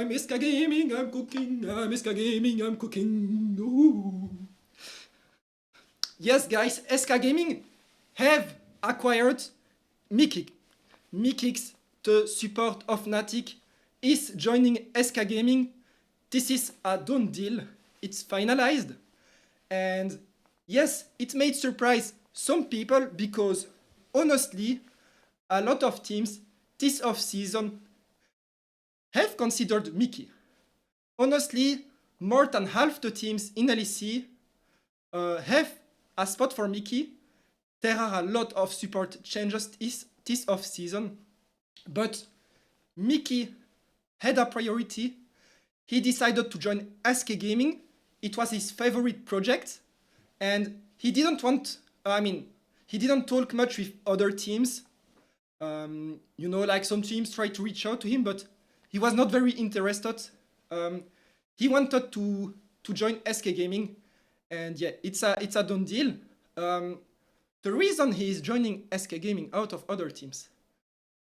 I'm SK Gaming, I'm cooking. I'm SK Gaming, I'm cooking. Ooh. Yes, guys, SK Gaming have acquired Mikyx. Mikyx, the support of Fnatic, is joining SK Gaming. This is a done deal. It's finalized. And yes, it made surprise some people because honestly, a lot of teams this offseason have considered Mikyx. Honestly, more than half the teams in LEC have a spot for Mikyx. There are a lot of support changes this offseason, but Mikyx had a priority. He decided to join SK Gaming. It was his favorite project, and he didn't want, he didn't talk much with other teams. Like some teams tried to reach out to him, but he was not very interested. He wanted to join SK Gaming, and yeah, it's a done deal. The reason he is joining SK Gaming out of other teams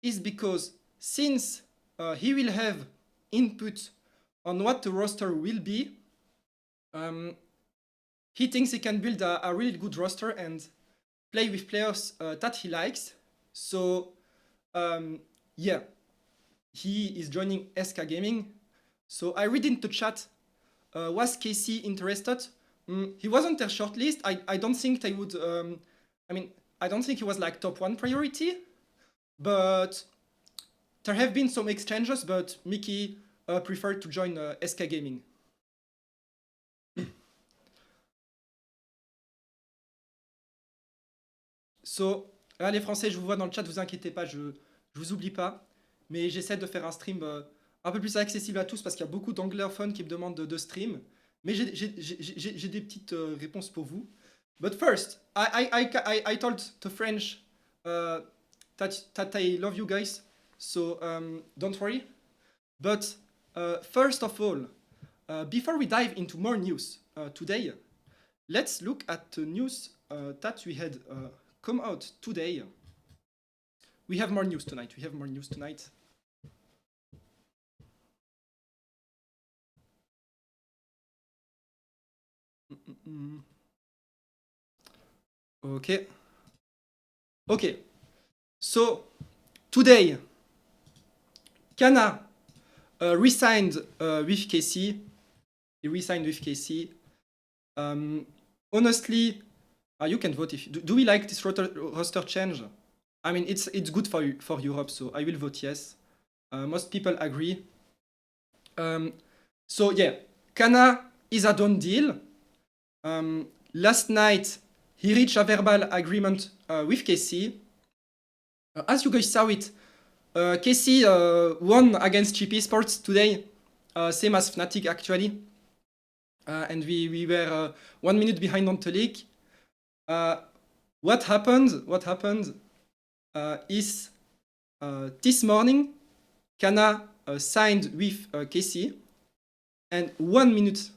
is because since he will have input on what the roster will be, he thinks he can build a really good roster and play with players that he likes. So yeah, he is joining SK Gaming. So I read in the chat, was KC interested? He wasn't their shortlist. I don't think they would, I don't think he was like top 1 priority, but there have been some exchanges, but Mikyx preferred to join SK Gaming. So, là, les Français, je vous vois dans le chat, vous inquiétez pas, je vous oublie pas, mais j'essaie de faire un stream un peu plus accessible à tous parce qu'il y a beaucoup d'anglophones qui me demandent de stream, mais j'ai des petites réponses pour vous. But first, I told the French that I love you guys, so don't worry. But first of all, before we dive into more news today, let's look at the news that we had come out today. We have more news tonight. Okay. So today, Canna re-signed with KC. He re-signed with KC. Honestly, you can vote if do we like this roster change? I mean, it's good for Europe, so I will vote yes. Most people agree. So yeah, Canna is a done deal. Last night, he reached a verbal agreement with KC. As you guys saw it, KC won against Cheap Esports today, same as Fnatic actually. And we were 1 minute behind on the league. What happened is this morning, Canna signed with KC, and 1 minute.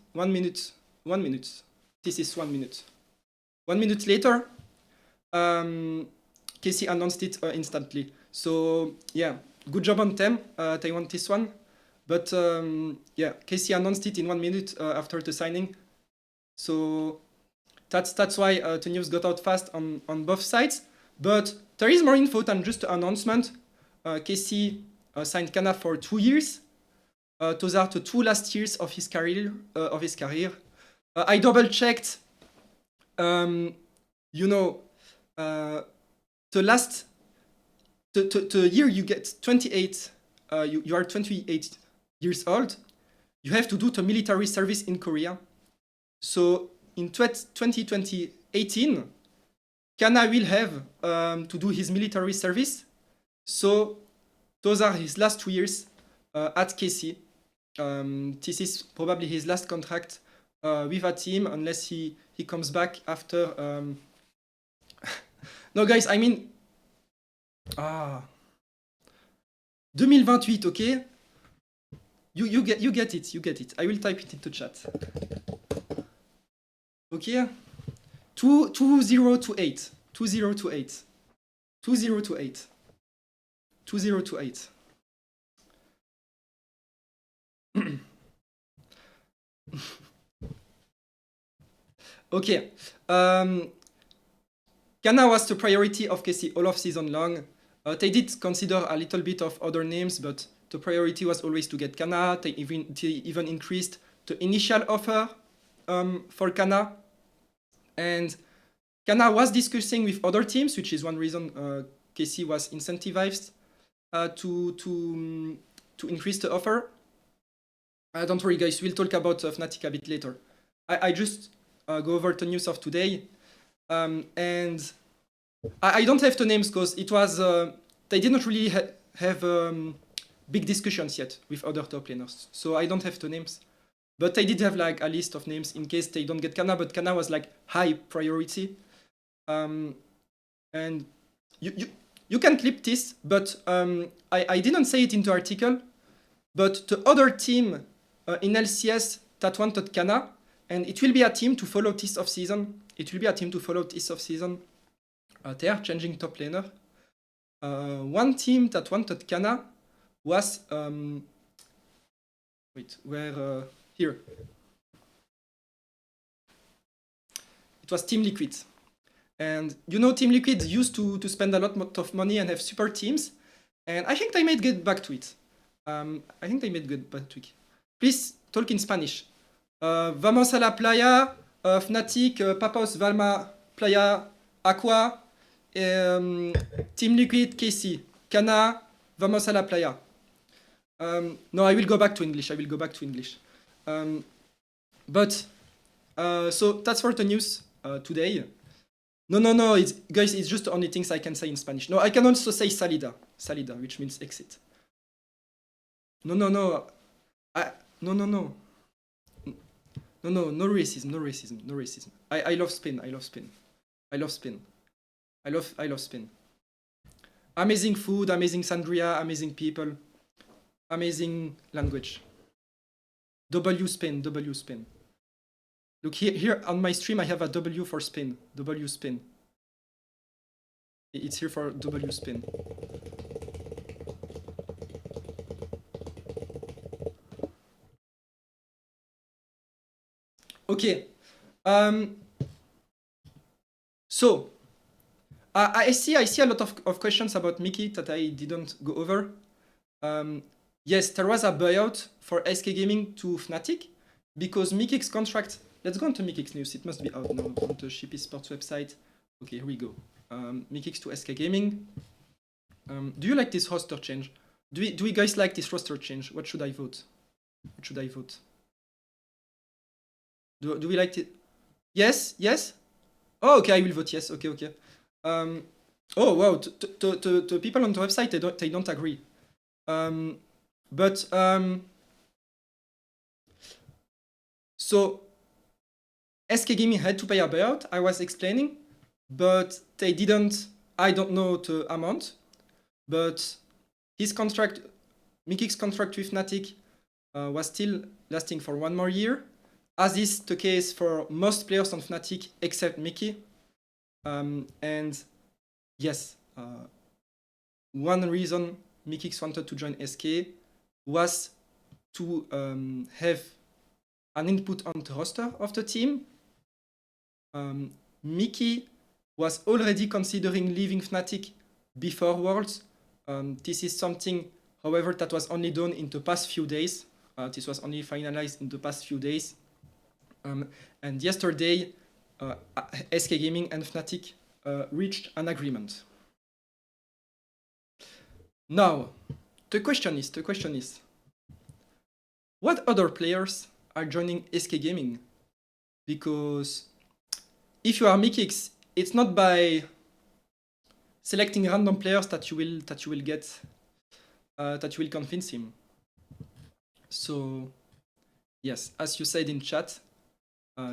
This is 1 minute. 1 minute later, KC announced it instantly. So yeah, good job on them. They won this one. But yeah, KC announced it in 1 minute after the signing. So that's why the news got out fast on both sides. But there is more info than just the announcement. KC signed Canna for 2 years. Those are the 2 last years of his career. I double checked. The year you get 28. You are 28 years old. You have to do the military service in Korea. So in 2018, Canna will have to do his military service. So those are his last 2 years at KC. This is probably his last contract with a team, unless he comes back after. No, guys, I mean. 2028, okay? You get it. I will type it into chat. Okay? 2028. 2028. 2028. 2028. Okay. Canna was the priority of KC all of season long. They did consider a little bit of other names, but the priority was always to get Canna. They even increased the initial offer for Canna. And Canna was discussing with other teams, which is one reason KC was incentivized to increase the offer. Don't worry, guys. We'll talk about Fnatic a bit later. I just go over the news of today, and I don't have the names because it was they did not really have big discussions yet with other top laners, so I don't have the names. But they did have like a list of names in case they don't get Canna, but Canna was like high priority. And you can clip this, but I didn't say it in the article, but the other team in LCS that wanted Canna, and it will be a team to follow this offseason. It will be a team to follow this offseason. They are changing top laner. One team that wanted Canna was here. It was Team Liquid. And you know Team Liquid used to spend a lot of money and have super teams. And I think they might get back to it. Please talk in Spanish. Vamos a la playa, Fnatic, Papos, Valma, Playa, Aqua, Team Liquid, KC, Canna, vamos a la playa. No, I will go back to English. So that's for the news today. No, guys, it's just the only things I can say in Spanish. No, I can also say salida, which means exit. No racism. I love Spain. I love Spain. Amazing food, amazing sangria, amazing people, amazing language. W Spain. Look here on my stream, I have a W for Spain. W Spain. It's here for W Spain. Okay. So I see a lot of questions about Mikyx that I didn't go over. Yes, there was a buyout for SK Gaming to Fnatic because Mikyx contract. Let's go on to Mikyx news. It must be out now on the Shippy Sports website. Okay, here we go. Mikyx to SK Gaming. Do you like this roster change? Do you guys like this roster change? What should I vote? Do we like it? Yes. Oh, okay, I will vote yes. Okay. Oh wow, the people on the website they don't agree. So SK Gaming had to pay a buyout, I was explaining, but they didn't. I don't know the amount, but his contract, Mikyx's contract with Fnatic, was still lasting for 1 more year, as is the case for most players on Fnatic except Mikyx. And yes, one reason Mikyx wanted to join SK was to have an input on the roster of the team. Mikyx was already considering leaving Fnatic before Worlds. This is something, however, that was only done in the past few days. This was only finalized in the past few days. And yesterday, SK Gaming and Fnatic reached an agreement. Now, the question is, what other players are joining SK Gaming? Because if you are Mikyx, it's not by selecting random players that you will get that you will convince him. So yes, as you said in chat,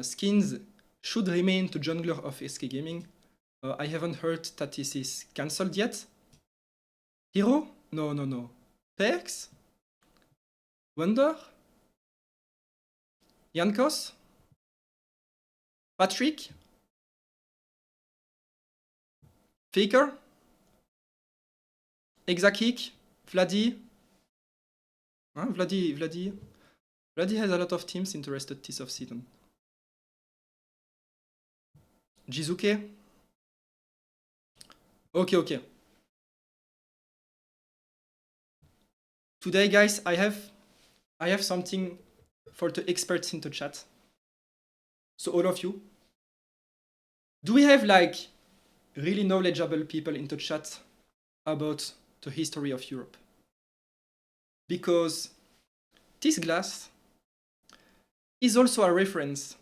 skins should remain to jungler of SK Gaming. I haven't heard that this is cancelled yet. Hero? No. Perks? Wunder? Jankos? Patrick? Faker? Exakick? Vladi? Vladi? Bloody has a lot of teams interested this offseason. Jizuke? Okay. Today, guys, I have something for the experts in the chat. So all of you, do we have like really knowledgeable people in the chat about the history of Europe? Because this glass is also a reference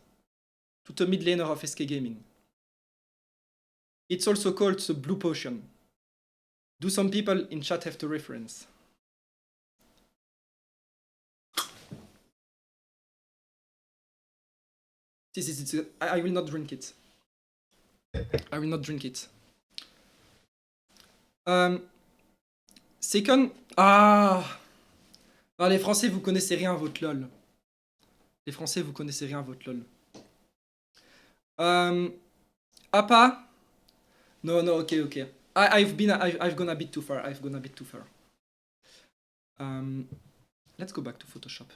to the mid laner of SK Gaming. It's also called the Blue Potion. Do some people in chat have the reference? This is it. I will not drink it. I will not drink it. Second, les Français, vous connaissez rien à votre LOL. Les Français, vous connaissez rien à votre LOL. Appa? No, okay. I've gone a bit too far. Let's go back to Photoshop.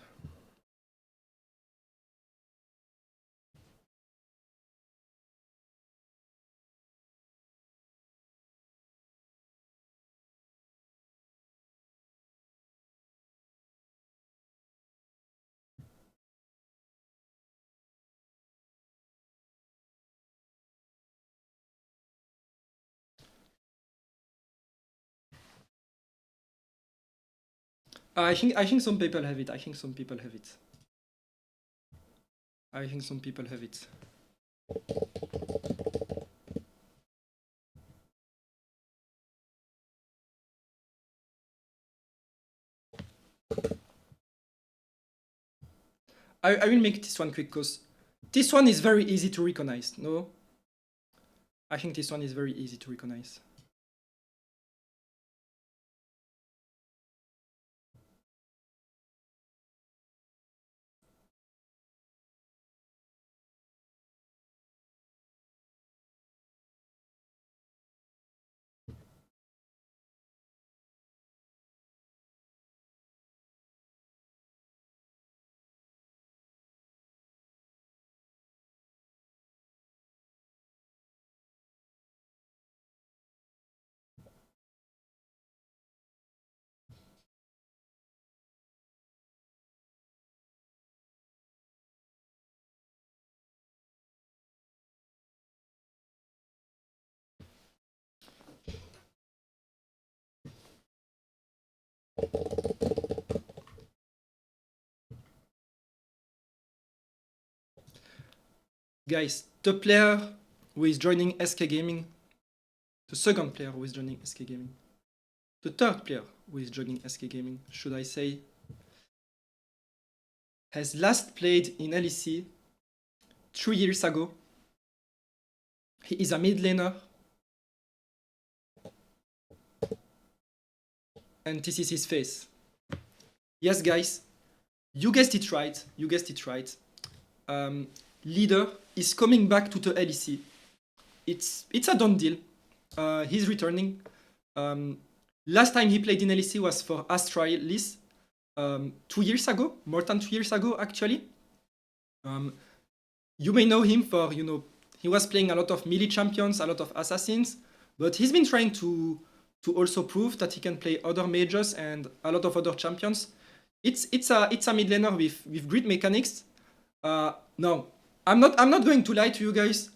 I think some people have it. I think some people have it. I will make this one quick because this one is very easy to recognize. No? I think this one is very easy to recognize. Guys, the player who is joining SK Gaming, the second player who is joining SK Gaming, the third player who is joining SK Gaming, should I say, has last played in LEC 3 years ago. He is a mid laner. And this is his face. Yes, guys, you guessed it right. Lider is coming back to the LEC. It's a done deal. He's returning. Last time he played in LEC was for STRICLY 2 years ago, more than 2 years ago, actually. You may know him for, he was playing a lot of melee champions, a lot of assassins, but he's been trying to also prove that he can play other majors and a lot of other champions. It's a mid laner with great mechanics. No, I'm not going to lie to you guys.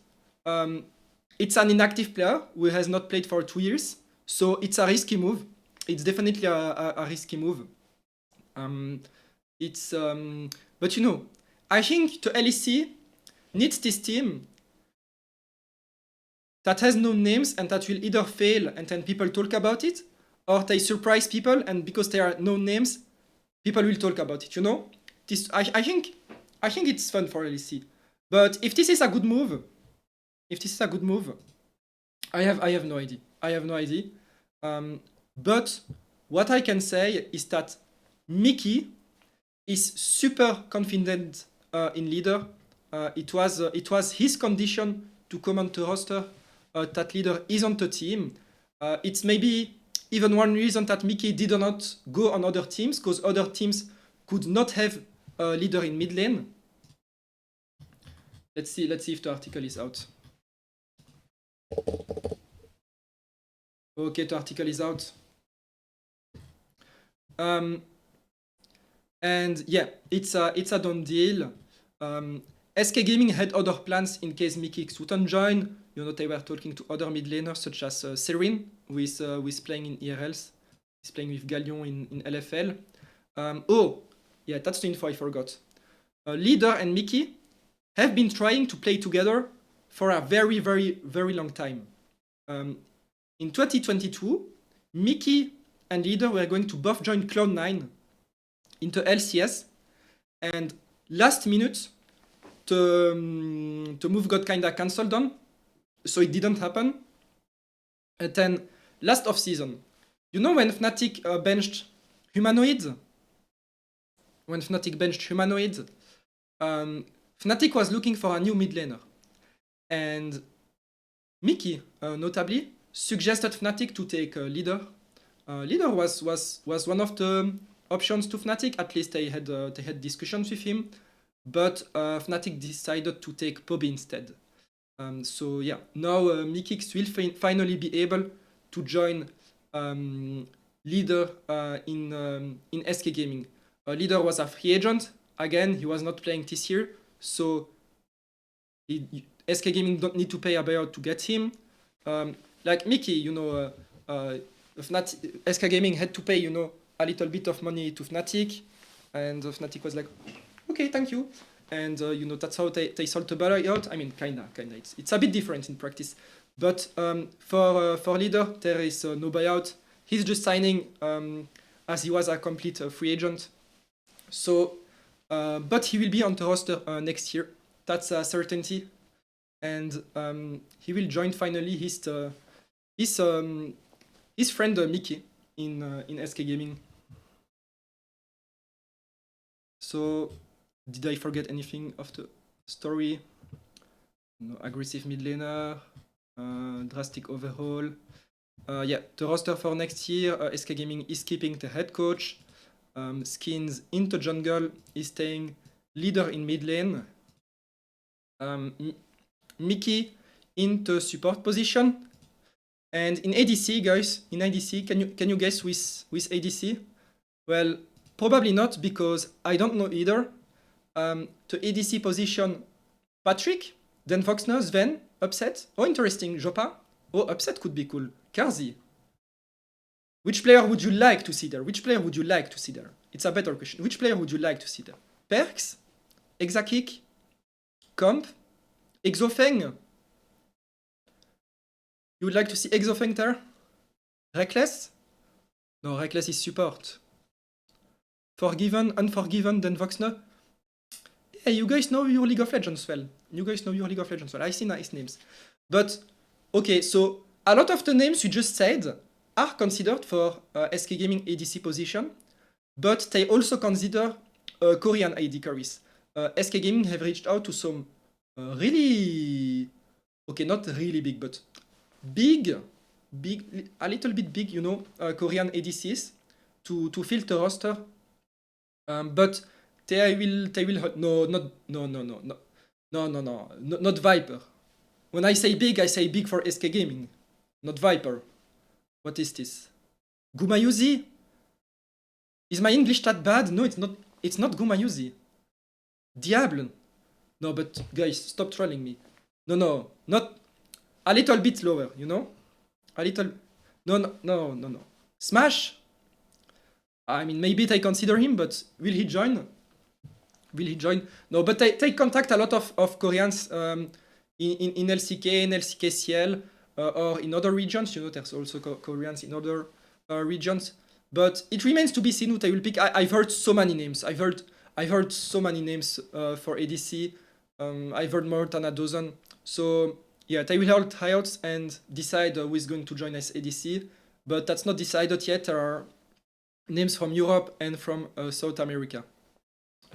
It's an inactive player who has not played for 2 years, so it's a risky move. It's definitely a risky move. But I think the LEC needs this team that has no names and that will either fail and then people talk about it, or they surprise people and because there are no names, people will talk about it. This I think it's fun for LEC. But if this is a good move, I have no idea. But what I can say is that Mikyx is super confident in Lider. It was his condition to come on the roster that Lider is on the team. It's maybe even one reason that Mikyx did not go on other teams, because other teams could not have leader in mid lane. Let's see if the article is out. Okay, the article is out. And yeah, it's a done deal. SK Gaming had other plans in case Mikyx wouldn't join. You know, they were talking to other mid laners such as Serene, who is playing in ERLs. He's playing with Gallion in LFL. Oh, yeah, that's the info I forgot. Leader and Mickey have been trying to play together for a very, very, very long time. In 2022, Mickey and Leader were going to both join Cloud9 into LCS, and last minute, the move got kinda cancelled on, so it didn't happen. And then last offseason, you know when Fnatic benched Humanoid? When Fnatic benched Humanoid, Fnatic was looking for a new mid laner. And Mickey, notably, suggested Fnatic to take Leader. Leader was one of the options to Fnatic, at least they had discussions with him. But Fnatic decided to take Poby instead. So yeah, now Mikyx will finally be able to join Leader in SK Gaming. Leader was a free agent. Again, he was not playing this year, so SK Gaming don't need to pay a buyout to get him. Like Mickey, you know, SK Gaming had to pay, you know, a little bit of money to Fnatic, and Fnatic was like, okay, thank you. And you know, that's how they sold the buyout. I mean, kinda. It's a bit different in practice. But for Leader, there is no buyout. He's just signing as he was a complete free agent. So, but he will be on the roster next year. That's a certainty. And he will join finally his friend Mickey in SK Gaming. So, did I forget anything of the story? No, aggressive mid laner, drastic overhaul. Yeah, the roster for next year, SK Gaming is keeping the head coach. Skins into jungle is staying Leader in mid lane. Mickey into support position. And in ADC, guys, can you guess with ADC? Well, probably not, because I don't know either. The ADC position, Patrick, then Voxner, Sven, Upset. Oh, interesting, Jopa. Oh, Upset could be cool. Karzi. Which player would you like to see there? It's a better question. Which player would you like to see there? Perks? Exakick? Comp? Exofeng? You would like to see Exofeng there? Reckless? No, Reckless is support. Forgiven, Unforgiven, then Voxner. Yeah, you guys know your League of Legends well. I see nice names. But, okay, so a lot of the names you just said are considered for SK Gaming ADC position, but they also consider Korean AD carries. SK Gaming have reached out to some really, okay, not really big, but big, a little bit big, you know, Korean ADCs to fill the roster. But they will not Viper. When I say big for SK Gaming, not Viper. What is this? Gumayuzi? Is my English that bad? No, it's not. It's not Gumayuzi. Diable. No, but guys, stop trolling me. No, not a little bit lower. You know, a little. No. Smash. I mean, maybe they consider him, but will he join? No, but they contact a lot of Koreans in LCK, in LCKCL, or in other regions. You know, there's also Koreans in other regions. But it remains to be seen who they will pick. I've heard so many names. I've heard so many names for ADC. I've heard more than a dozen. So yeah, they will hold tryouts and decide who is going to join as ADC. But that's not decided yet. There are names from Europe and from South America.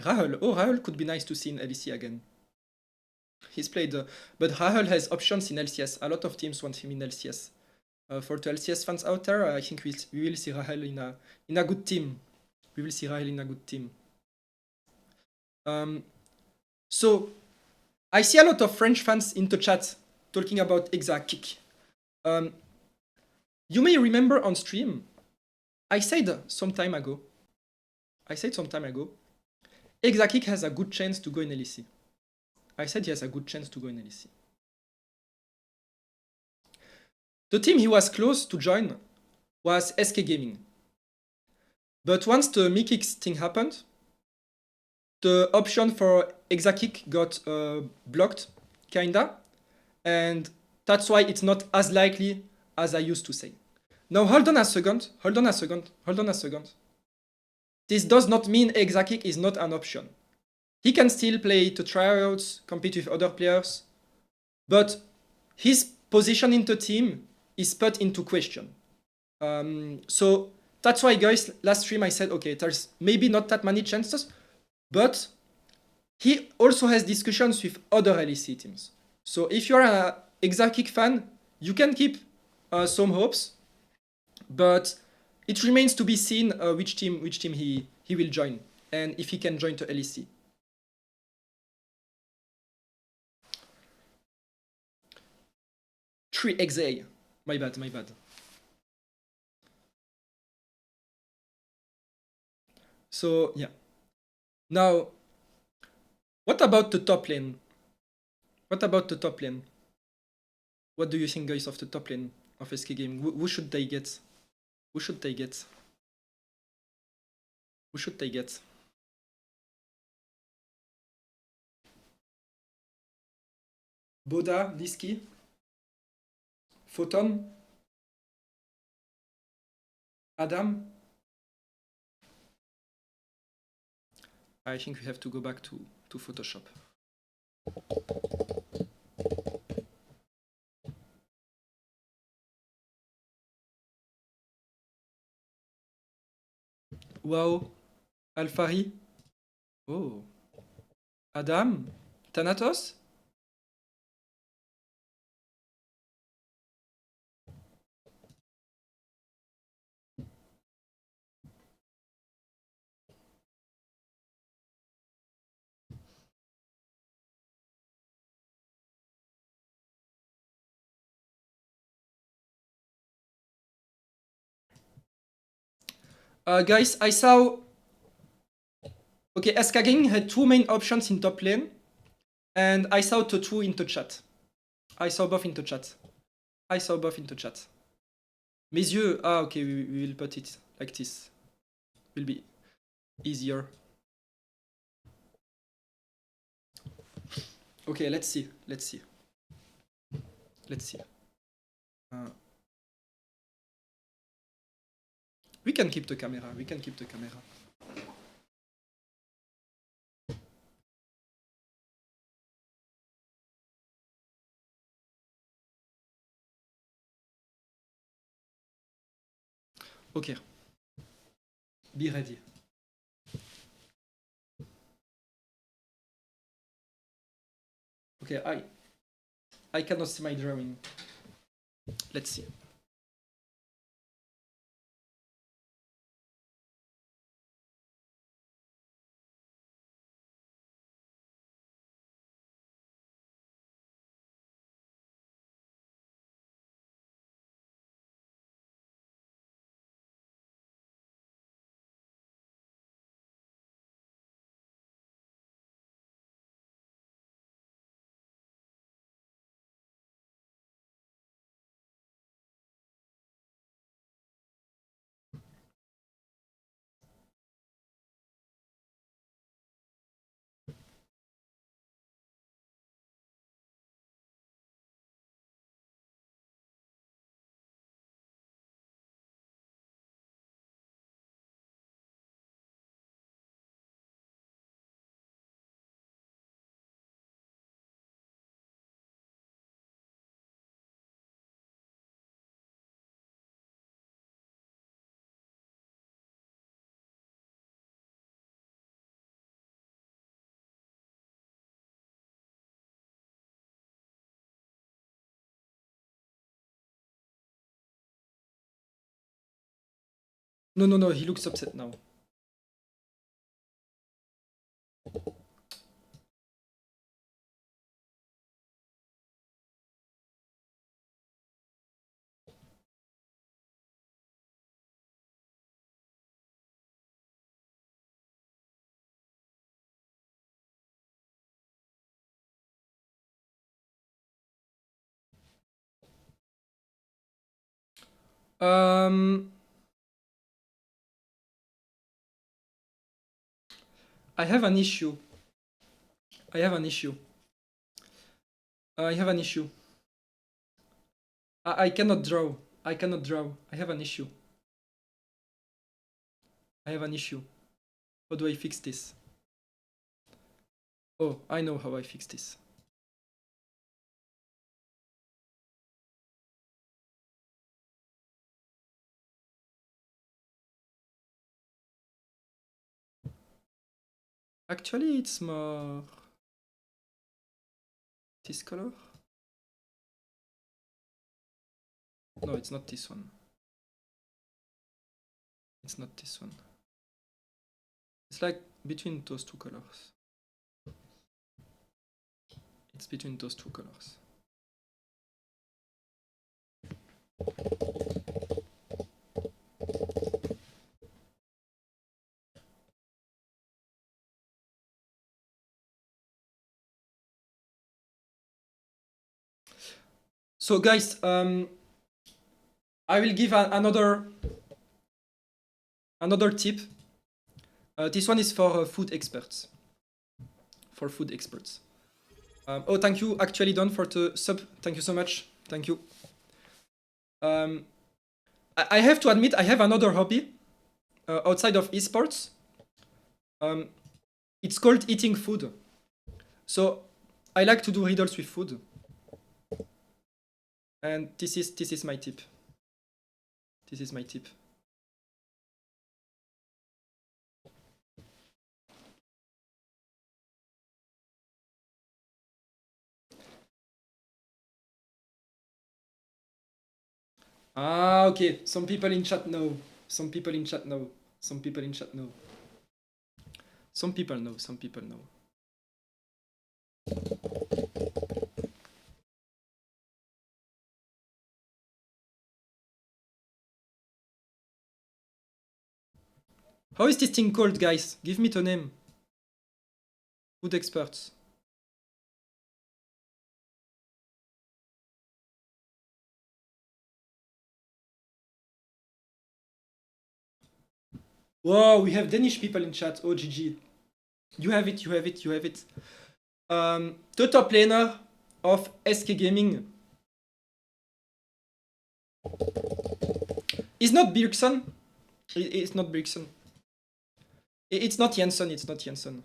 Rahul. Oh, Rahul could be nice to see in LEC again. He's played, but Rahul has options in LCS. A lot of teams want him in LCS. For the LCS fans out there, I think we will see Rahul in a good team. So I see a lot of French fans in the chat talking about Exakick. You may remember on stream, I said some time ago, Exakick has a good chance to go in LEC. I said he has a good chance to go in LEC. The team he was close to join was SK Gaming. But once the Mikyx thing happened, the option for Exakick got blocked, kinda. And that's why it's not as likely as I used to say. Now hold on a second. This does not mean Exakick is not an option. He can still play to tryouts, compete with other players, but his position in the team is put into question. So that's why, guys, last stream I said, okay, there's maybe not that many chances, but he also has discussions with other LEC teams. So if you're an Exakick fan, you can keep some hopes, but it remains to be seen which team he will join and if he can join to LEC. Three XA. My bad. So yeah. Now, what about the top lane? What do you think, guys, of the top lane of SK Gaming? Who should they get? Boda, Liski, Photon, Adam. I think we have to go back to Photoshop. Wow. Alfari. Oh. Adam. Thanatos. Guys, I saw... Okay, SK Gaming had two main options in top lane, and I saw the two in the chat. I saw both in the chat. Messieurs, okay, we will put it like this. Will be easier. Okay, let's see. We can keep the camera. Okay. Be ready. Okay, I cannot see my drawing. Let's see. No, he looks upset now. I have an issue. I have an issue. I have an issue. I cannot draw. I cannot draw. I have an issue. I have an issue. How do I fix this? Oh, I know how I fix this. Actually, it's more this color. No, it's not this one. It's not this one. It's like between those two colors. It's between those two colors. So guys, I will give another tip. This one is for food experts. For food experts. Oh, thank you, actually Don, for the sub. Thank you so much. Thank you. I have to admit, I have another hobby outside of esports. It's called eating food. So I like to do riddles with food. And this is my tip. This is my tip. Ah, okay. Some people in chat know. Some people in chat know. Some people in chat know. Some people know. Some people know. How is this thing called, guys? Give me the name. Food experts. Whoa, we have Danish people in chat. Oh, GG. You have it, you have it, you have it. The Toplaner of SK Gaming is not Birkson. It's not Birkson. It's not Jensen, it's not Jensen.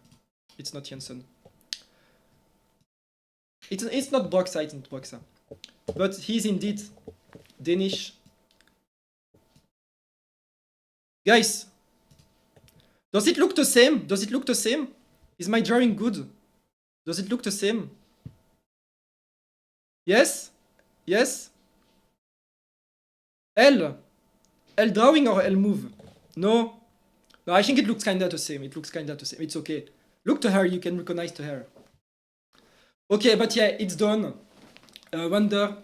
It's not Jensen. It's not Boxa, it's not Boxa. But he's indeed Danish. Guys, does it look the same? Does it look the same? Is my drawing good? Does it look the same? Yes? Yes? L drawing or L move? No. No, I think it looks kinda the same. It looks kinda the same. It's okay. Look to her, you can recognize the hair. Okay, but yeah, it's done. Wunder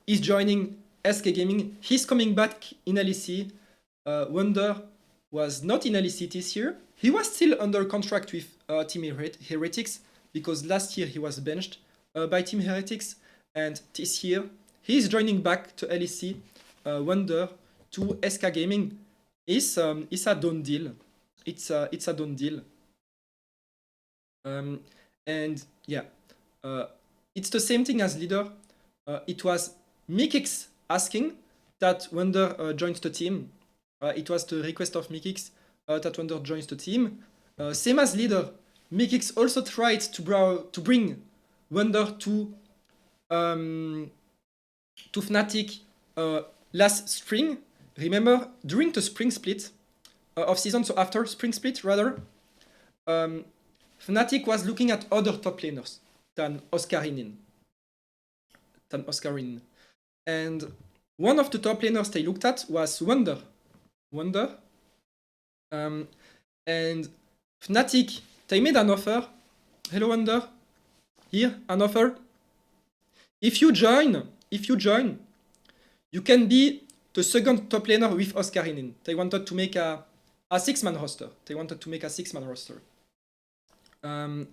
is joining SK Gaming. He's coming back in LEC. Wunder was not in LEC this year. He was still under contract with Team Heretics because last year he was benched by Team Heretics, and this year he's joining back to LEC. Wunder to SK Gaming is a done deal. It's a done deal. And yeah, it's the same thing as leader. It was Mikyx asking that Wunder joins the team. It was the request of Mikyx that Wunder joins the team. Same as leader, Mikyx also tried to bring Wunder to Fnatic last spring. Remember, during the spring split of season, so after spring split rather, Fnatic was looking at other top laners than Oscarinin. And one of the top laners they looked at was Wunder. And Fnatic, they made an offer. Hello Wunder. Here, an offer. If you join, you can be the second top laner with Oscarinin. They wanted to make a 6-man roster. And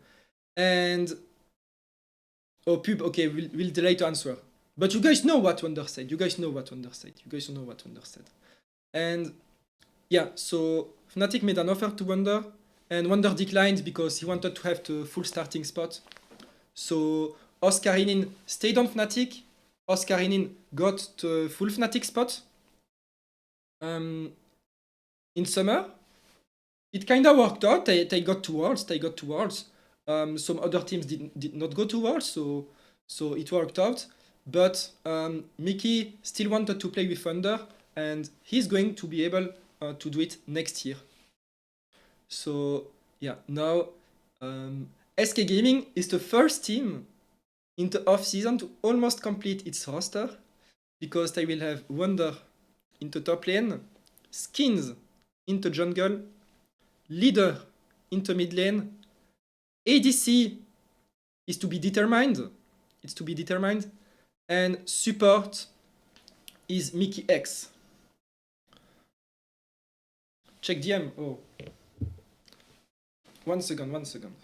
oh, pub. Okay, we'll delay to answer. But you guys know what Wunder said. You guys know what Wunder said. You guys know what Wunder said. And yeah, so Fnatic made an offer to Wunder, and Wunder declined because he wanted to have the full starting spot. So Oscarinin stayed on Fnatic. Oscarinin got the full Fnatic spot. In summer, it kind of worked out. They got to Worlds. Some other teams did not go to Worlds, so it worked out. But Mikyx still wanted to play with Wunder, and he's going to be able to do it next year. So yeah, now SK Gaming is the first team in the off-season to almost complete its roster, because they will have Wunder into top lane, Skins into jungle, Leader into mid lane, ADC is to be determined. It's to be determined, and support is Mikyx. Check DM. Oh, 1 second. 1 second.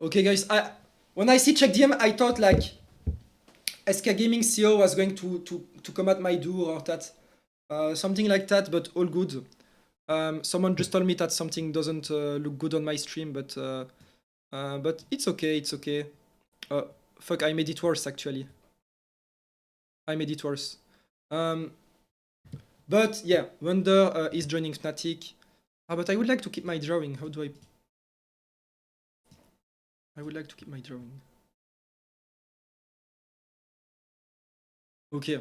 Okay, guys. When I see check DM, I thought like SK Gaming CEO was going to come at my door or that, something like that. But all good. Someone just told me that something doesn't look good on my stream, but it's okay. It's okay. Fuck, I made it worse actually. I made it worse. But yeah, Wunder is joining Fnatic. But I would like to keep my drawing. How do I? I would like to keep my drawing. Okay.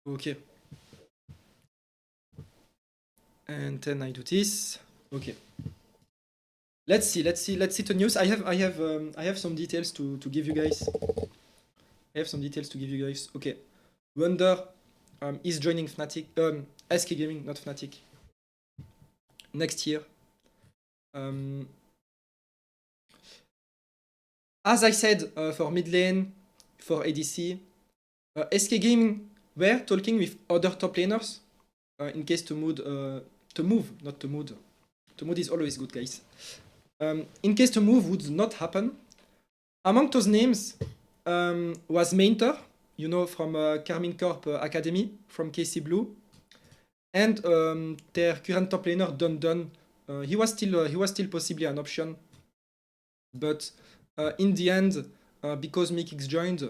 Okay. And then I do this. Okay. Let's see the news. I have some details to give you guys. Okay. Wunder is joining Fnatic. SK Gaming, not Fnatic. Next year. As I said, for mid lane, for ADC, SK Gaming were talking with other top laners in case to move. To mood is always good, guys. In case the move would not happen, among those names was Mainter, you know, from Carmine Corp Academy, from KC Blue, and their current top laner Don. He was still possibly an option, but in the end, because Mikyx joined,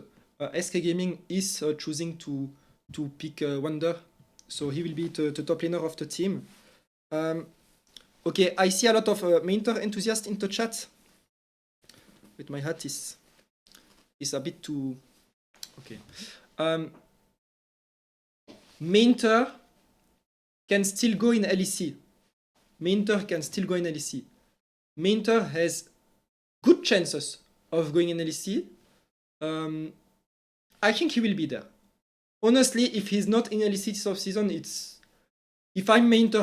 SK Gaming is choosing to pick Wunder, so he will be the top laner of the team. Okay, I see a lot of Mainter enthusiasts in the chat. Wait, my hat is a bit too... Okay. Mainter can still go in LEC. Mainter has good chances of going in LEC. I think he will be there. Honestly, if he's not in LEC this off-season, it's... If I'm Mainter,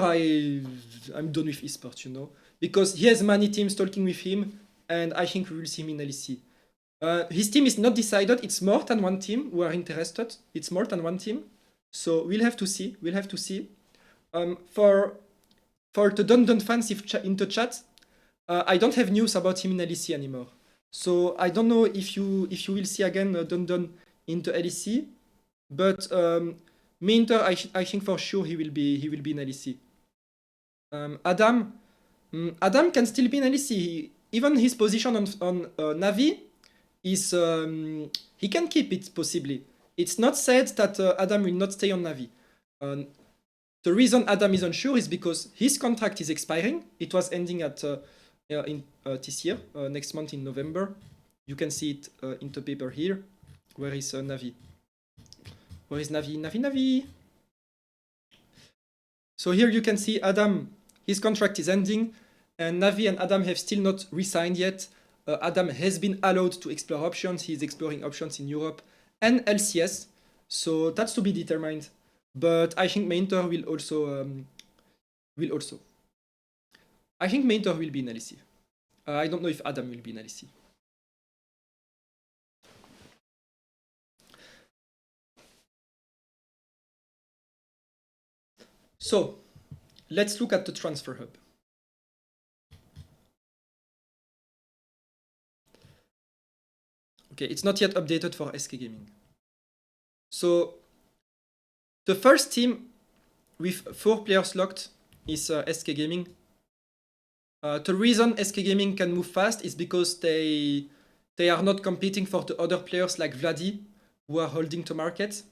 I'm done with esports, you know, because he has many teams talking with him, and I think we will see him in LEC. His team is not decided. It's more than one team who are interested. It's more than one team, so we'll have to see. For the Don fans in the chat, I don't have news about him in LEC anymore. So I don't know if you will see again Don in the LEC, but Mainter, I think for sure he will be in LEC. Adam can still be in LEC. Even his position on Navi is he can keep it possibly. It's not said that Adam will not stay on Navi. The reason Adam is unsure is because his contract is expiring. It was ending at in this year, next month in November. You can see it in the paper here. Where is Navi? Where is Navi? Navi. So here you can see Adam, his contract is ending, and Navi and Adam have still not re-signed yet. Adam has been allowed to explore options. He's exploring options in Europe and LCS, so that's to be determined. But I think Mainter will also. I think Mainter will be in LEC. I don't know if Adam will be in LEC. So, let's look at the transfer hub. Okay, it's not yet updated for SK Gaming. So, the first team with 4 players locked is SK Gaming. The reason SK Gaming can move fast is because they are not competing for the other players like Vladi, who are holding the market.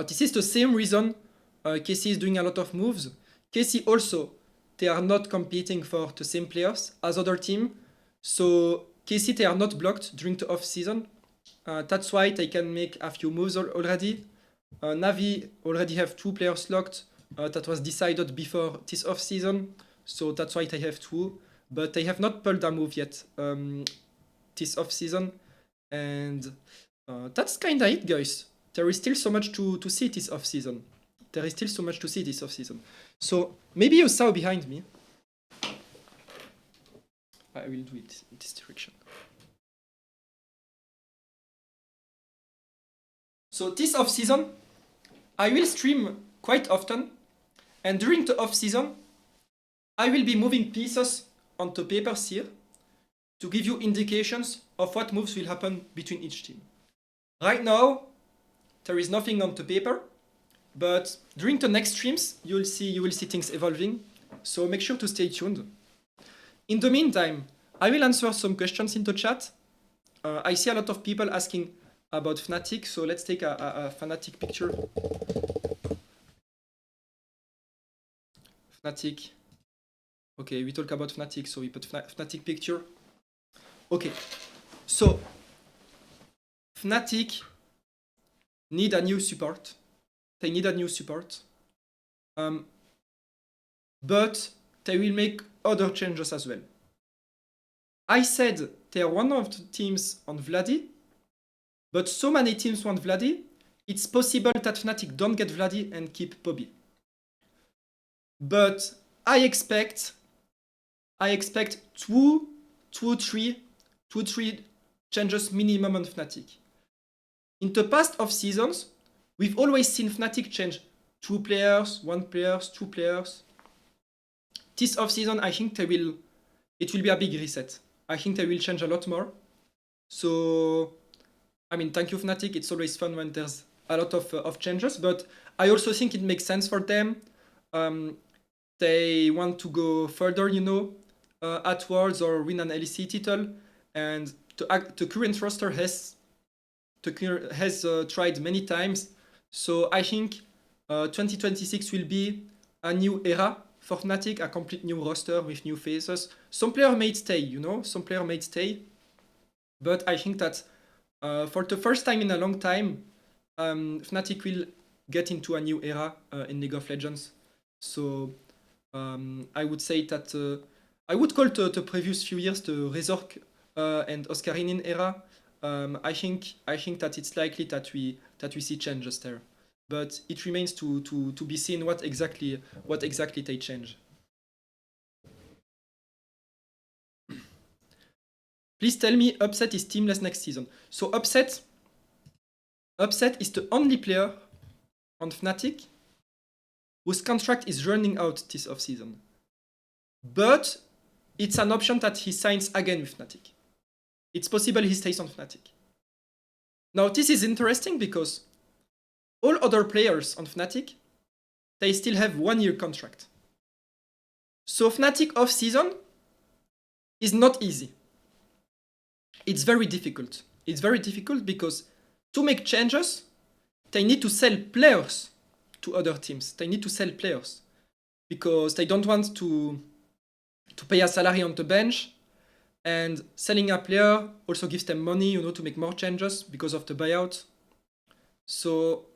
This is the same reason KC is doing a lot of moves. KC also, they are not competing for the same players as other team. So KC, they are not blocked during the off-season. That's why they can make a few moves already. Navi already have 2 players locked. That was decided before this off-season. So that's why they have 2. But they have not pulled a move yet this off-season. And that's kinda it, guys. There is still so much to see this off-season. So maybe you saw behind me. I will do it in this direction. So this off-season, I will stream quite often. And during the off-season, I will be moving pieces onto papers here to give you indications of what moves will happen between each team. Right now, there is nothing on the paper. But during the next streams, you will see things evolving. So make sure to stay tuned. In the meantime, I will answer some questions in the chat. I see a lot of people asking about Fnatic, so let's take a Fnatic picture. Fnatic. Okay, we talk about Fnatic, so we put Fnatic picture. Okay, so Fnatic need a new support. They need a new support. But they will make other changes as well. I said they are one of the teams on Vladi, but so many teams want Vladi, it's possible that Fnatic don't get Vladi and keep Bobby. But I expect 3 changes minimum on Fnatic. In the past off seasons, we've always seen Fnatic change 2 players, 1 player, 2 players. This off-season, I think it will be a big reset. I think they will change a lot more. So, I mean, thank you Fnatic. It's always fun when there's a lot of changes, but I also think it makes sense for them. They want to go further, you know, at Worlds or win an LEC title, and the current roster has tried many times. So I think 2026 will be a new era for Fnatic, a complete new roster with new faces. Some player may stay, you know, but I think that for the first time in a long time, Fnatic will get into a new era in League of Legends. So I would say that I would call the previous few years the Resork and Oscarinin era. I think that it's likely that we see changes there, but it remains to be seen what exactly they change. Please tell me Upset is teamless next season. So Upset is the only player on Fnatic whose contract is running out this off-season. But it's an option that he signs again with Fnatic. It's possible he stays on Fnatic. Now this is interesting because all other players on Fnatic, they still have 1-year contract. So Fnatic off-season is not easy. It's very difficult. It's very difficult because to make changes, they need to sell players to other teams. They need to sell players because they don't want to pay a salary on the bench, and selling a player also gives them money, you know, to make more changes because of the buyout. So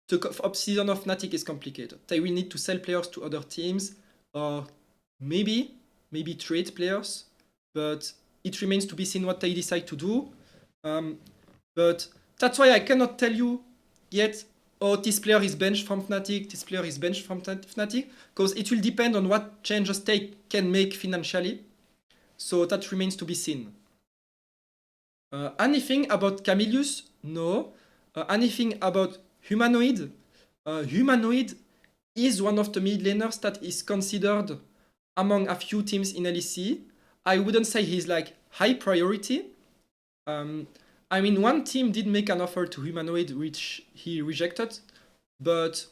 the off-season of Fnatic is complicated. They will need to sell players to other teams or maybe trade players, but it remains to be seen what they decide to do. But that's why I cannot tell you yet, oh, this player is benched from Fnatic, this player is benched from Fnatic, because it will depend on what changes they can make financially. So that remains to be seen. Anything about Camillus? No. Anything about Humanoid? Humanoid is one of the mid laners that is considered among a few teams in LEC. I wouldn't say he's like high priority. I mean, one team did make an offer to Humanoid, which he rejected, but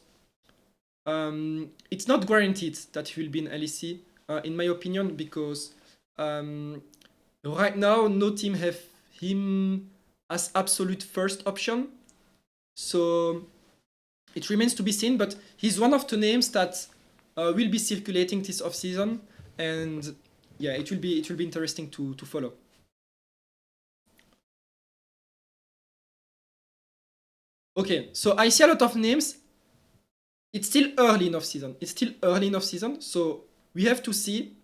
it's not guaranteed that he will be in LEC, in my opinion, because right now no team have him as absolute first option. So it remains to be seen, but he's one of the names that will be circulating this offseason, and yeah, it will be interesting to follow. Okay, so I see a lot of names. It's still early in off-season. So we have to see.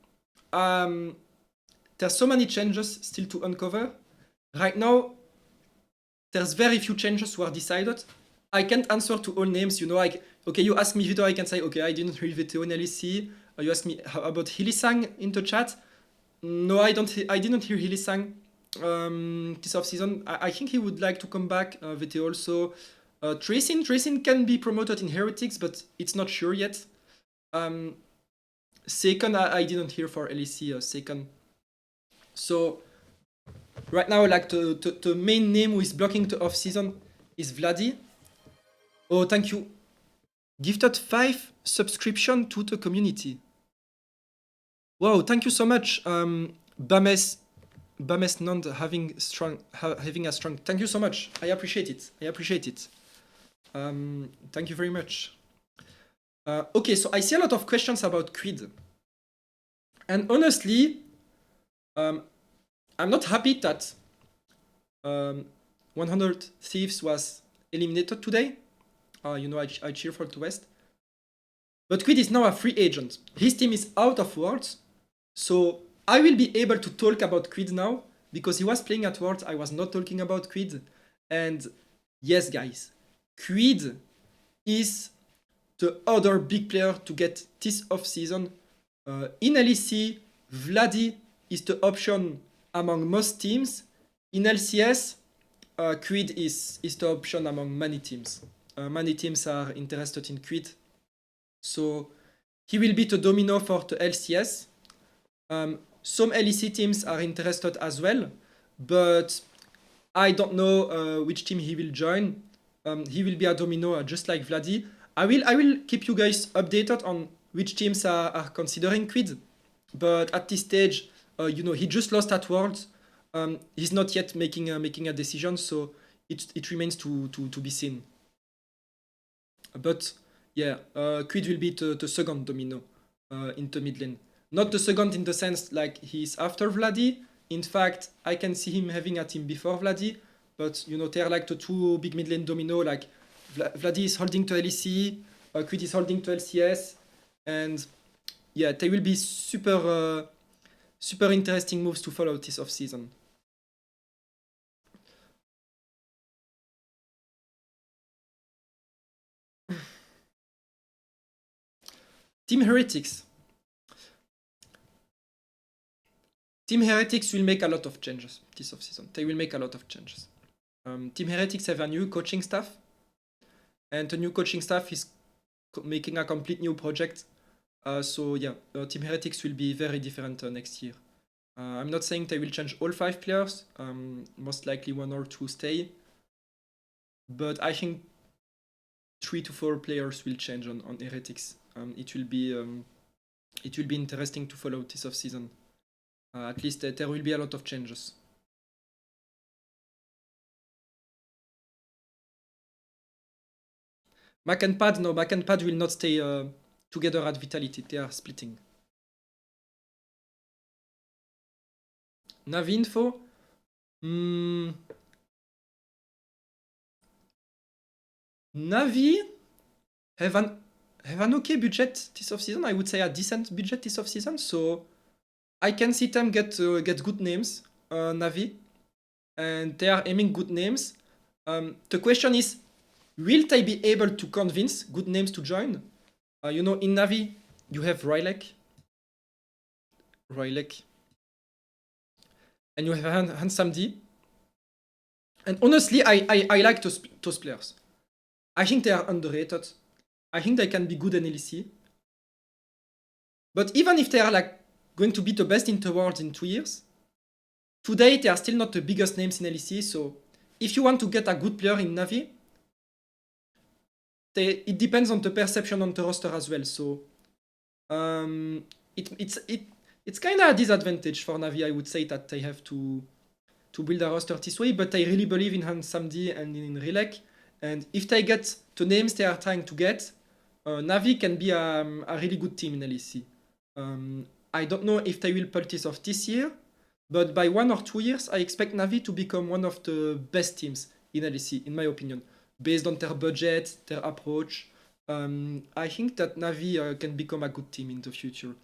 There's so many changes still to uncover. Right now, there's very few changes who are decided. I can't answer to all names, you know, like, okay, you ask me Vito, I can say, okay, I didn't read Vito in LEC. You ask me about Hilisang in the chat. No, I didn't hear Hilisang this off-season. I think he would like to come back, Vito also. Tracing can be promoted in Heretics, but it's not sure yet. Second, I didn't hear for LEC second. So right now, like the main name who is blocking the off-season is Vladi. Oh, thank you. Gifted 5 subscription to the community. Wow, thank you so much. Bames Nand having a strong. Thank you so much. I appreciate it. Thank you very much. Okay, so I see a lot of questions about Creed. And honestly, I'm not happy that 100 Thieves was eliminated today. You know, I cheer for the West. But Creed is now a free agent. His team is out of Worlds. So I will be able to talk about Creed now because he was playing at Worlds. I was not talking about Creed. And yes, guys, Creed is the other big player to get this off-season. In LEC, Vladi is the option among most teams. In LCS, Creed is the option among many teams. Many teams are interested in Creed. So he will be the domino for the LCS. Some LEC teams are interested as well, but I don't know which team he will join. He will be a domino just like Vladi. I will keep you guys updated on which teams are considering Creed. But at this stage, you know, he just lost at Worlds. He's not yet making a decision, so it remains to be seen. But yeah, Creed will be the second domino in the mid lane. Not the second in the sense like he's after Vladi. In fact, I can see him having a team before Vladi. But you know, they're like the two big mid lane domino. Like Vladi is holding to LEC, Creed is holding to LCS, and yeah, they will be super interesting moves to follow this off season. Team Heretics. Team Heretics will make a lot of changes this off season. They will make a lot of changes. Team Heretics have a new coaching staff, and the new coaching staff is making a complete new project. So yeah, Team Heretics will be very different next year. I'm not saying they will change all 5 players. Most likely 1 or 2 stay. But I think 3 to 4 players will change on Heretics. It will be interesting to follow this off season. At least there will be a lot of changes. Mac and Pad, no, Mac and Pad will not stay together at Vitality. They are splitting. Navi info? Navi have an okay budget this off-season. I would say a decent budget this off-season. So I can see them get good names, Navi, and they are aiming good names. The question is, will they be able to convince good names to join? You know, in Navi, you have LEC, and you have Handsome D. And honestly, I like those players. I think they are underrated. I think they can be good in LEC. But even if they are like going to be the best in the world in 2 years, today they are still not the biggest names in LEC. So if you want to get a good player in Navi, it depends on the perception on the roster as well. So it's kind of a disadvantage for Navi, I would say, that they have to build a roster this way. But I really believe in Handsome D and in LEC. And if they get the names they are trying to get, Navi can be a really good team in LEC. I don't know if they will pull this off this year, but by 1 or 2 years, I expect Navi to become one of the best teams in LEC, in my opinion, based on their budget, their approach. I think that Navi can become a good team in the future.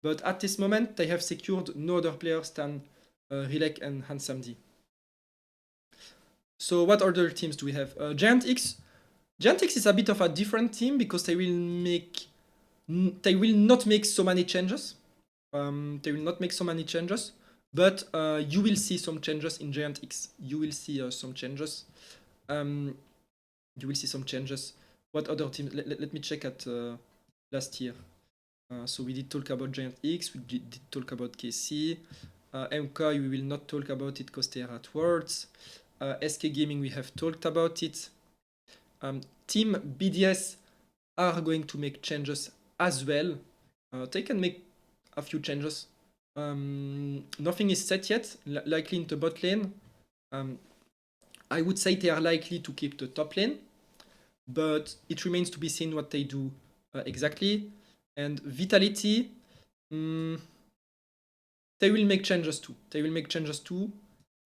But at this moment, they have secured no other players than LEC and Handsome D. So what other teams do we have? Giantx. Giantx is a bit of a different team because they will not make so many changes. But you will see some changes in Giantx. You will see some changes. What other teams? Let me check at last year. So we did talk about Giantx. We did talk about KC. MK, we will not talk about it because they are at Worlds. SK Gaming, we have talked about it. Team BDS are going to make changes as well. They can make a few changes. Nothing is set yet, likely in the bot lane. I would say they are likely to keep the top lane, but it remains to be seen what they do exactly. And Vitality, they will make changes too.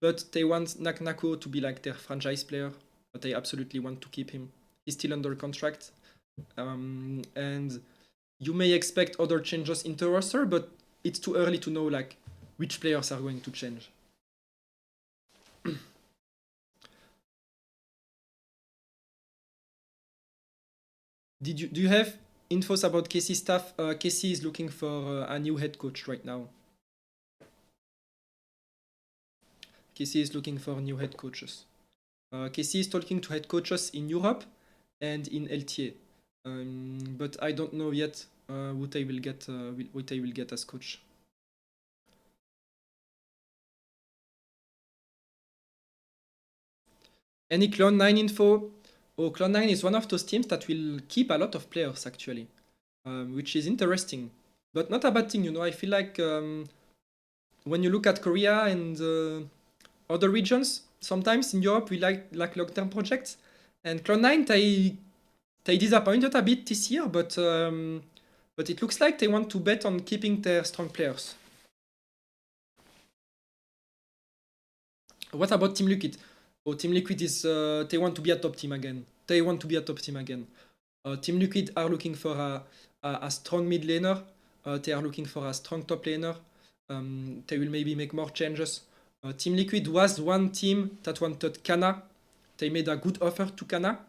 But they want Nako to be like their franchise player, but they absolutely want to keep him. He's still under contract. And you may expect other changes in the roster, but it's too early to know like which players are going to change. Do you have infos about KC staff? KC is looking for a new head coach right now. KC is looking for new head coaches. KC is talking to head coaches in Europe and in LTA. But I don't know yet what they will get as coach. Any Clone9 info? Oh, Clone9 is one of those teams that will keep a lot of players actually, which is interesting, but not a bad thing, you know. I feel like when you look at Korea and other regions, sometimes in Europe we like long-term projects, and Clone9 they disappointed a bit this year, but it looks like they want to bet on keeping their strong players. What about Team Liquid? Oh, Team Liquid is they want to be a top team again. Team Liquid are looking for a strong mid laner. They are looking for a strong top laner. They will maybe make more changes. Team Liquid was one team that wanted Canna. They made a good offer to Canna,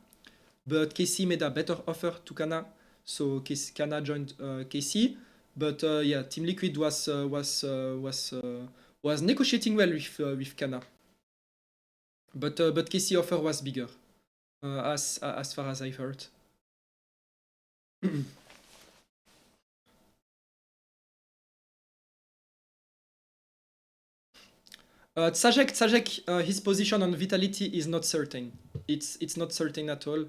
but KC made a better offer to Canna. So Canna joined KC. But yeah, Team Liquid was negotiating well with Canna. But KC offer was bigger, as far as I've heard. Tsajek, his position on Vitality is not certain. It's not certain at all.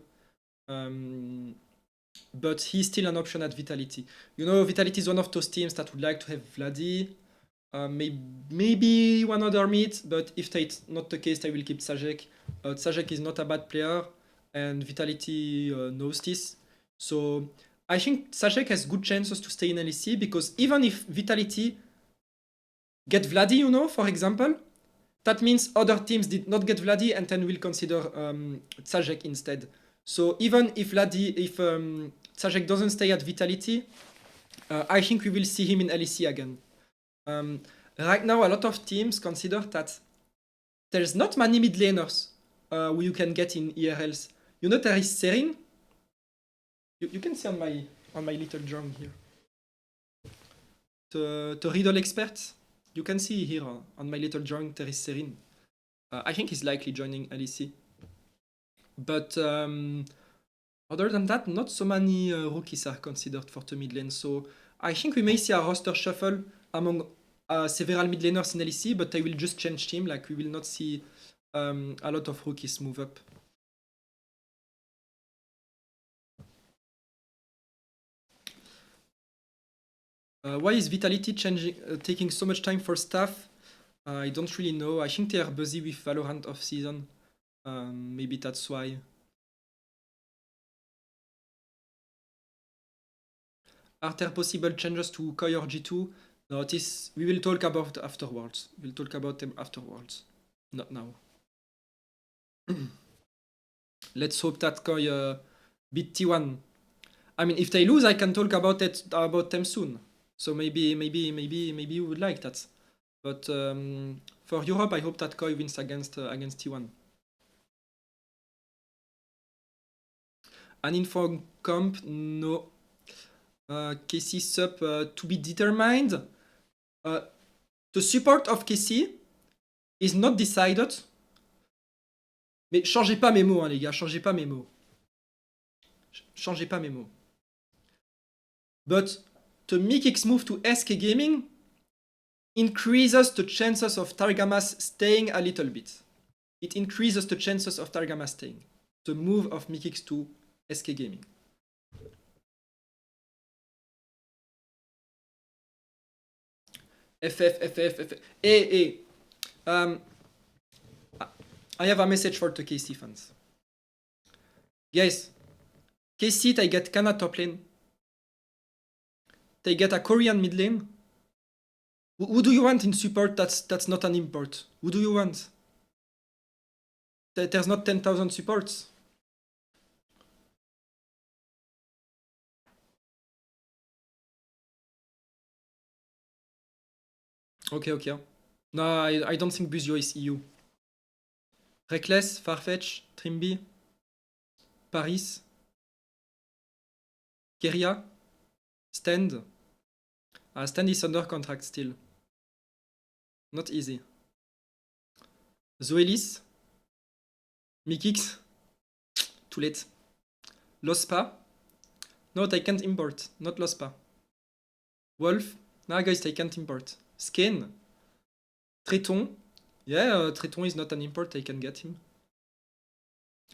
But he's still an option at Vitality. You know, Vitality is one of those teams that would like to have Vladi. Maybe one other mid, but if that's not the case, I will keep Tsajek. Tsajek is not a bad player, and Vitality knows this. So I think Tsajek has good chances to stay in LEC, because even if Vitality get Vladi, you know, for example, that means other teams did not get Vladi and then will consider Tsajek instead. So even if Tsajek doesn't stay at Vitality, I think we will see him in LEC again. Right now, a lot of teams consider that there's not many mid laners who you can get in ERLs. You know, there is Serin. You can see on my little drawing here. The Riddle expert. You can see here on my little drawing there is Serin. I think he's likely joining LEC. But other than that, not so many rookies are considered for the mid lane. So I think we may see a roster shuffle among several mid laners in LEC, but I will just change team. Like, we will not see a lot of rookies move up. Why is Vitality taking so much time for staff? I don't really know. I think they are busy with Valorant off-season. Maybe that's why. Are there possible changes to Koi or G2? No, we will talk about afterwards. We'll talk about them afterwards. Not now. Let's hope that Koi beat T1. I mean, if they lose, I can talk about them soon. So maybe you would like that. But for Europe, I hope that Koi wins against T1. An info comp, no. KC sub to be determined. The support of KC is not decided. Mais changez pas mes mots, hein, les gars, changez pas mes mots. Changez pas mes mots. But the Mikyx move to SK Gaming increases the chances of Targamas staying a little bit. It increases the chances of Targamas staying. The move of Mikyx to SK Gaming. FF. Hey. I have a message for the KC fans. Guys, KC, they get Canna top lane. They get a Korean mid lane. Who do you want in support that's not an import? Who do you want? There's not 10,000 supports. Okay. No, I don't think Buzio is EU. Reckless, Farfetch, Trimby, Paris, Keria, Stand. Stand is under contract still. Not easy. Zoelis, Mikyx, too late. Lospa, no, they can't import, not Lospa. Wolf, nah guys, they can't import. Skin, Treton, yeah, Treton is not an import, I can get him.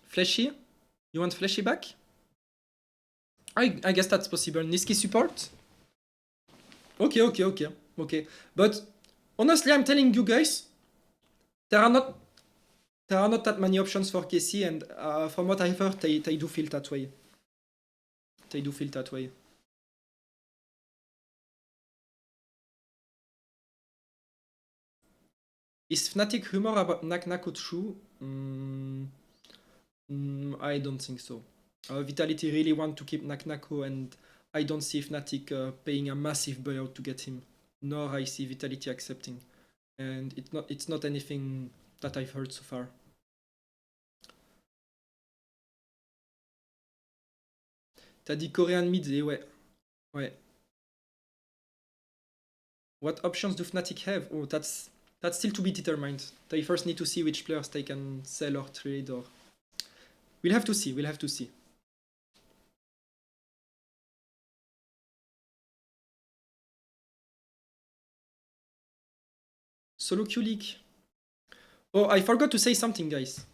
Fleshy, you want Fleshy back? I guess that's possible. Niski support? Okay. But honestly, I'm telling you guys, there are not that many options for KC, and from what I've heard, they do feel that way. Is Fnatic rumor about Nak true? I don't think so. Vitality really want to keep Nak, and I don't see Fnatic paying a massive buyout to get him. Nor I see Vitality accepting. And it's not anything that I've heard so far. T'as dit Korean mid, ouais. What options do Fnatic have? Oh, that's still to be determined. They first need to see which players they can sell or trade, or... We'll have to see. Solo Q leak. Oh, I forgot to say something, guys.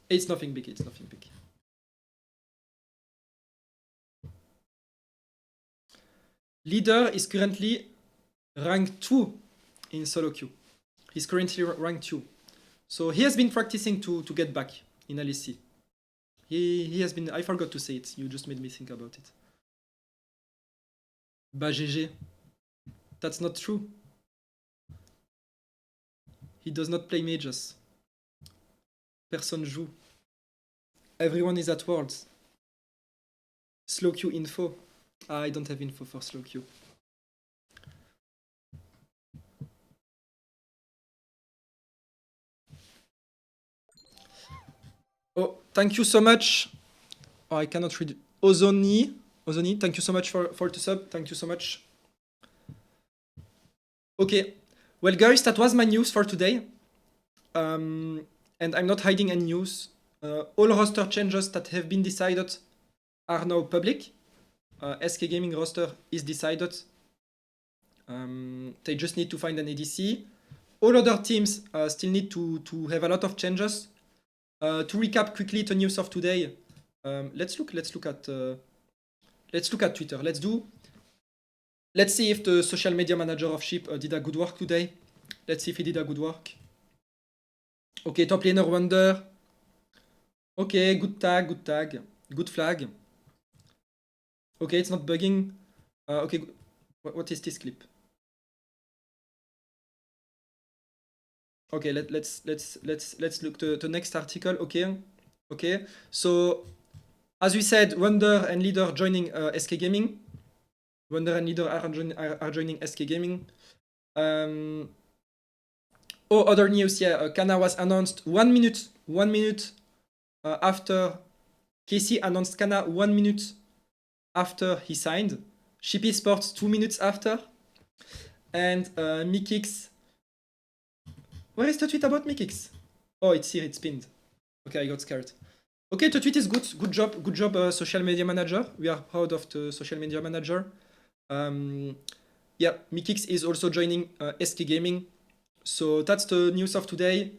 It's nothing big. Leader is currently rank 2 in solo queue. He's currently rank 2. So he has been practicing to get back in LEC. He has been... I forgot to say it. You just made me think about it. Bah GG. That's not true. He does not play mages. Personne joue. Everyone is at Worlds. Slow queue info. I don't have info for slow queue. Oh, thank you so much. Oh, I cannot read. Ozoni, thank you so much for the sub. Thank you so much. Okay, well guys, that was my news for today. And I'm not hiding any news. All roster changes that have been decided are now public. SK Gaming roster is decided. They just need to find an ADC. All other teams still need to have a lot of changes. To recap quickly the news of today, let's look at Twitter. Let's see if the social media manager of Ship did a good work today. Let's see if he did a good work. Okay, Toplaner Wunder. Okay, good tag, good flag. Okay, it's not bugging. Okay, what is this clip? Okay, let's look to the next article. Okay. So, as we said, Wunder and Lider joining SK Gaming. Wunder and Lider are joining SK Gaming. Other news, yeah. Canna was announced 1 minute after Casey announced Canna 1 minute after he signed. Shippy Sports 2 minutes after. And Mikyx. Where is the tweet about Mikyx? Oh, it's here, it's pinned. Okay, I got scared. Okay, the tweet is good. Good job, social media manager. We are proud of the social media manager. Yeah, Mikyx is also joining SK Gaming. So that's the news of today.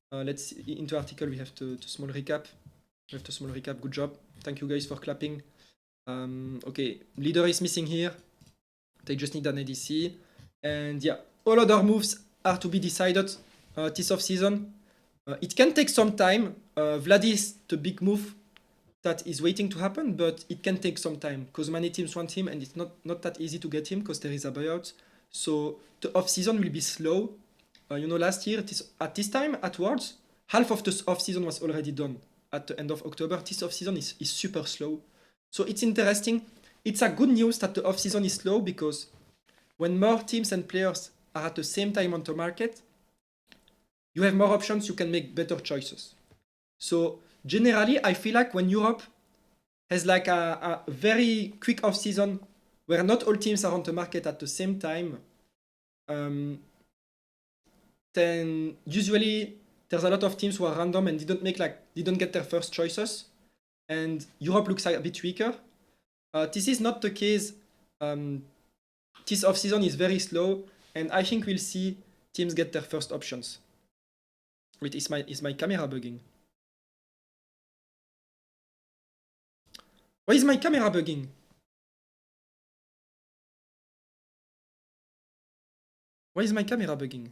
Let's into article. We have the small recap. Good job. Thank you guys for clapping. Okay, Leader is missing here. They just need an ADC. And yeah, all other moves are to be decided this offseason. It can take some time. Vlad is the big move that is waiting to happen, but it can take some time because many teams want him and it's not that easy to get him because there is a buyout. So the offseason will be slow. Last year, at this time, at Worlds, half of the offseason was already done at the end of October. This offseason is super slow. So it's interesting. It's a good news that the offseason is slow because when more teams and players are at the same time on the market, you have more options, you can make better choices. So generally, I feel like when Europe has like a very quick offseason where not all teams are on the market at the same time, then usually there's a lot of teams who are random and didn't get their first choices, and Europe looks a bit weaker. This is not the case. This offseason is very slow, and I think we'll see teams get their first options. Wait, is my camera bugging? Why is my camera bugging? Why is my camera bugging?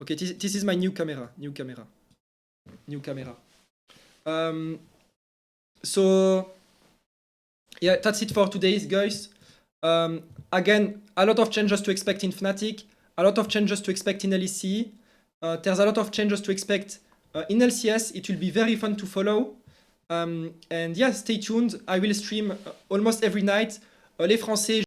Okay, this is my new camera. So yeah, that's it for today, guys. Again, a lot of changes to expect in Fnatic, a lot of changes to expect in LEC. There's a lot of changes to expect in LCS. It will be very fun to follow. And yeah, stay tuned. I will stream almost every night. Les Français.